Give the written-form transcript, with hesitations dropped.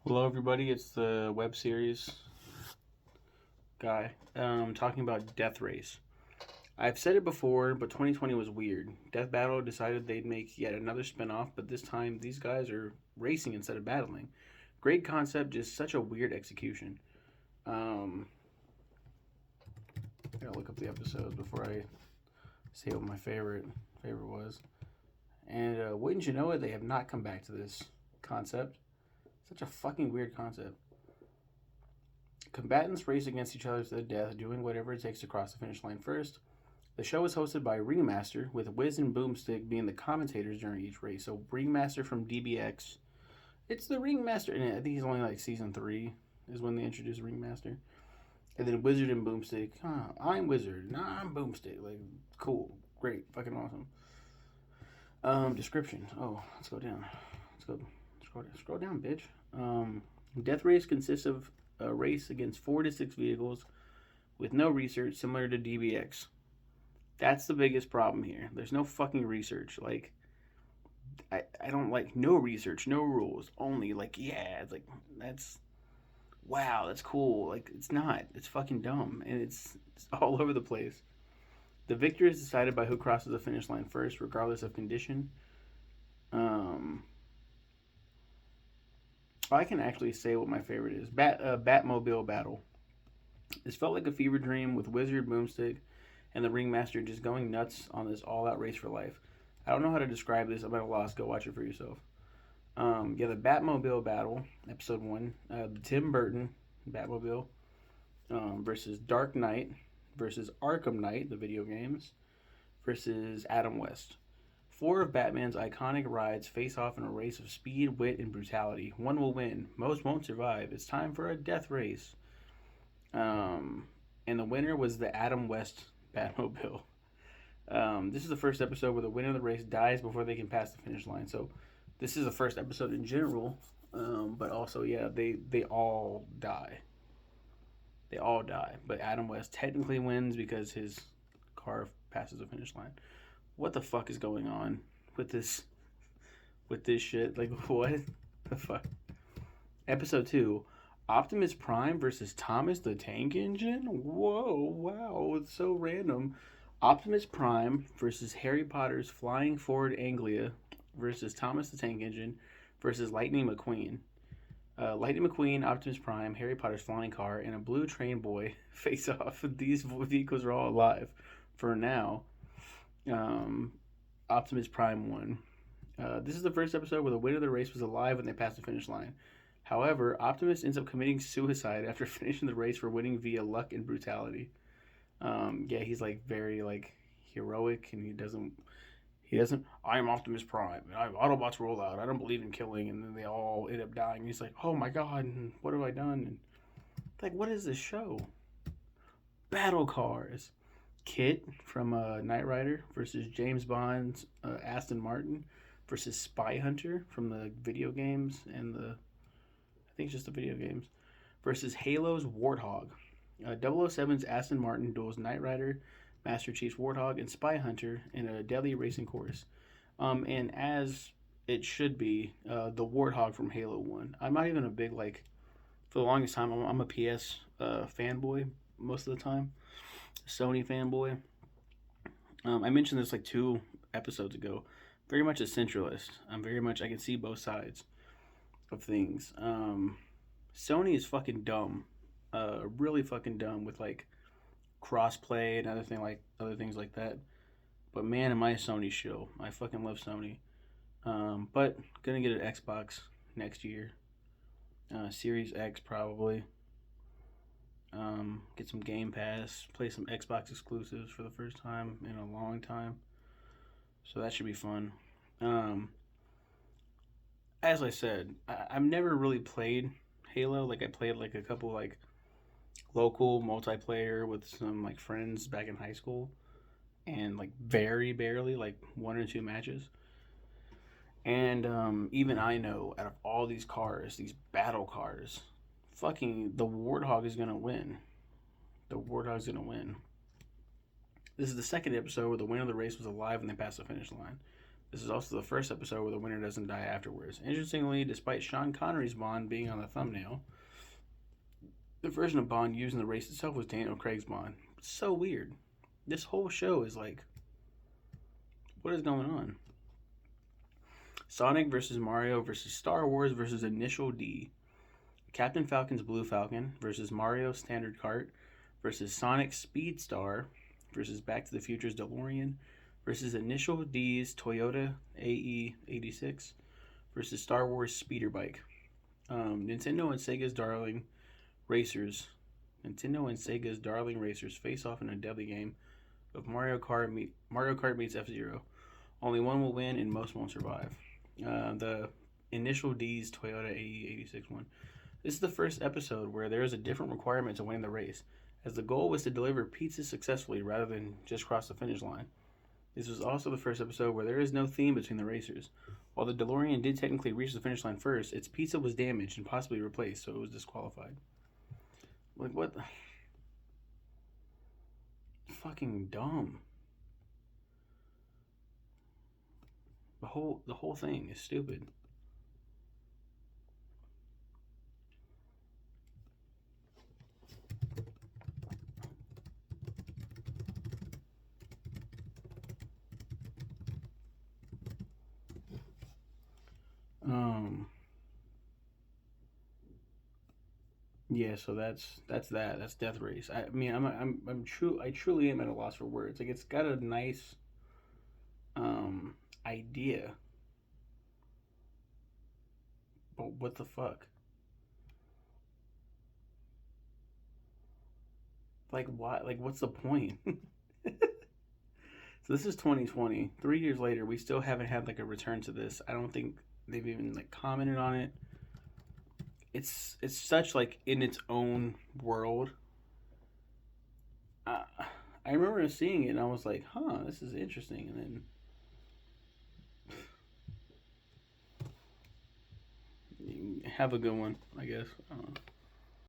Hello, everybody. It's the web series guy talking about Death Race. I've said it before, but 2020 was weird. Death Battle decided they'd make yet another spinoff, but this time these guys are racing instead of battling. Great concept, just such a weird execution. Um, I gotta look up the episodes before I say what my favorite was. And wouldn't you know it, they have not come back to this concept. Such a fucking weird concept. Combatants race against each other to the death, doing whatever it takes to cross the finish line first. The show is hosted by Ringmaster, with Wiz and Boomstick being the commentators during each race. So Ringmaster from DBX, it's the Ringmaster, and I think he's only like season 3 is when they introduced Ringmaster. And then Wizard and Boomstick. I'm Wizard. Nah, I'm Boomstick. Like, cool, great, fucking awesome. Description. Oh, let's go down. Let's go. Scroll down, bitch. Death Race consists of a race against 4 to 6 vehicles with no research, similar to DBX. That's the biggest problem here. There's no fucking research. Like, I don't like no research, no rules, only like, yeah, it's like, that's, wow, that's cool. Like, it's not. It's fucking dumb. And it's all over the place. The victor is decided by who crosses the finish line first, regardless of condition. Um, I can actually say what my favorite is. Batmobile Battle. This felt like a fever dream with Wizard, Boomstick, and the Ringmaster just going nuts on this all-out race for life. I don't know how to describe this. I'm at a loss. Go watch it for yourself. Yeah, the Batmobile Battle, episode 1. The Tim Burton Batmobile versus Dark Knight versus Arkham Knight, the video games, versus Adam West. 4 of Batman's iconic rides face off in a race of speed, wit, and brutality. One will win. Most won't survive. It's time for a death race. Um, and the winner was the Adam West Batmobile. This is the first episode where the winner of the race dies before they can pass the finish line. So this is the first episode in general, but also, yeah, they all die. They all die. But Adam West technically wins because his car passes the finish line. What the fuck is going on with this shit? Like, what the fuck? Episode 2, Optimus Prime versus Thomas the Tank Engine? Whoa, wow, it's so random. Optimus Prime versus Harry Potter's Flying Forward Anglia versus Thomas the Tank Engine versus Lightning McQueen. Lightning McQueen, Optimus Prime, Harry Potter's flying car, and a blue train boy face off. These vehicles are all alive for now. Um, Optimus Prime won. This is the first episode where the winner of the race was alive when they passed the finish line. However, Optimus ends up committing suicide after finishing the race for winning via luck and brutality. Yeah, he's like very like heroic, and he doesn't. I am Optimus Prime. Autobots roll out. I don't believe in killing, and then they all end up dying. And he's like, oh my god, what have I done? And like, what is this show? Battle cars. Kit from Knight Rider versus James Bond's Aston Martin versus Spy Hunter from the video games and I think it's just the video games versus Halo's Warthog. 007's Aston Martin duels Knight Rider, Master Chief's Warthog, and Spy Hunter in a deadly racing course. And as it should be, the Warthog from Halo won. I'm not even a big like. For the longest time, I'm a PS fanboy most of the time. Sony fanboy. I mentioned this like 2 episodes ago. Very much a centralist. I'm very much I can see both sides of things. Sony is fucking dumb, really fucking dumb with like crossplay and other things like that. But man, am I a Sony shill. I fucking love Sony. But gonna get an Xbox next year. Series X probably. Get some Game Pass, play some Xbox exclusives for the first time in a long time. So that should be fun. Um, as I said, I've never really played Halo. Like I played like a couple like local multiplayer with some like friends back in high school, and like very barely like 1 or 2 matches. And even I know out of all these cars, these battle cars, fucking the Warthog is gonna win. The Warthog's gonna win. This is the second episode where the winner of the race was alive and they passed the finish line. This is also the first episode where the winner doesn't die afterwards. Interestingly, despite Sean Connery's Bond being on the thumbnail, the version of Bond used in the race itself was Daniel Craig's Bond. It's so weird. This whole show is like, what is going on? Sonic versus Mario versus Star Wars versus Initial D. Captain Falcon's Blue Falcon versus Mario Standard Cart versus Sonic Speedstar versus Back to the Future's DeLorean versus Initial D's Toyota AE86 versus Star Wars Speeder Bike. Nintendo and Sega's darling racers. Nintendo and Sega's darling racers face off in a deadly game of Mario Kart meets F-Zero. Only one will win and most won't survive. The Initial D's Toyota AE86 one. This is the first episode where there is a different requirement to win the race, as the goal was to deliver pizza successfully rather than just cross the finish line. This was also the first episode where there is no theme between the racers. While the DeLorean did technically reach the finish line first, its pizza was damaged and possibly replaced, so it was disqualified. Like, what? Fucking dumb. The whole thing is stupid. Um. Yeah, so that's that. That's Death Race. I mean, I truly am at a loss for words. Like, it's got a nice idea, but what the fuck? Like, why? Like, what's the point? So this is 2020. 3 years later, we still haven't had like a return to this. I don't think they've even like commented on it. It's such like in its own world. Uh, I remember seeing it and I was like, huh, this is interesting. And then have a good one, I guess. I don't know.